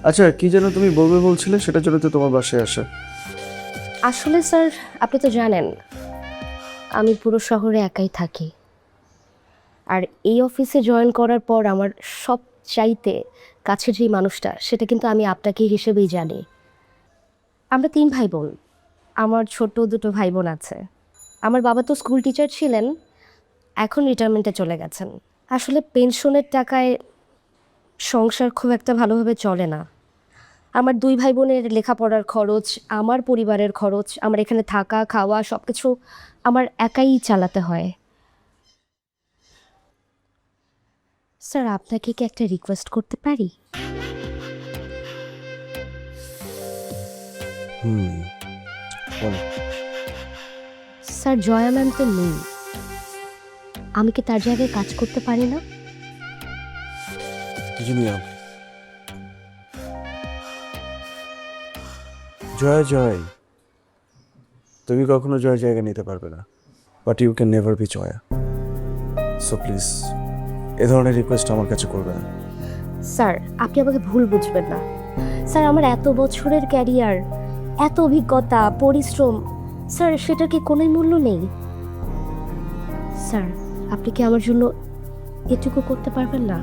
আচ্ছা, কি যেন তুমি বলবে বলছিলে, সেটার জন্য তো তোমার বাসায় আসে। আসলে স্যার, আপনি তো জানেন আমি পুরো শহরে একাই থাকি। আর এই অফিসে জয়েন করার পর আমার সব চাইতে কাছের যে মানুষটা, সেটা কিন্তু আমি আপনাকে হিসেবেই জানি। আমরা 3 ভাই বোন। আমার ছোট 2 ভাই বোন আছে। আমার বাবা তো স্কুল টিচার ছিলেন, এখন রিটায়ারমেন্টে চলে গেছেন। আসলে পেনশনের টাকায় সংসার খুব একটা ভালোভাবে চলে না। আমার 2 ভাই বোনের লেখাপড়ার খরচ, আমার পরিবারের খরচ, আমার এখানে থাকা খাওয়া সব কিছু আমার একাই চালাতে হয়। স্যার, আপনাকে কি একটা রিকোয়েস্ট করতে পারি? বলো। স্যার, জয়া ম্যাম তো নেই, আমি কি তার জায়গায় কাজ করতে পারি না? জিনিয়া, জয় জয়, তুমি কখনো জয় জায়গা নিতে পারবে না, but you can never be Joya. So please, এ ধরনের রিকোয়েস্ট আমার কাছে করবে না। স্যার, আপনি আমাকে ভুল বুঝবেন না। স্যার, আমার এত বছরের ক্যারিয়ার, এত অভিজ্ঞতা, পরিশ্রম, স্যার সেটার কি কোনো মূল্য নেই? স্যার, আপনি কি আমার জন্য এটুকু করতে পারবেন না?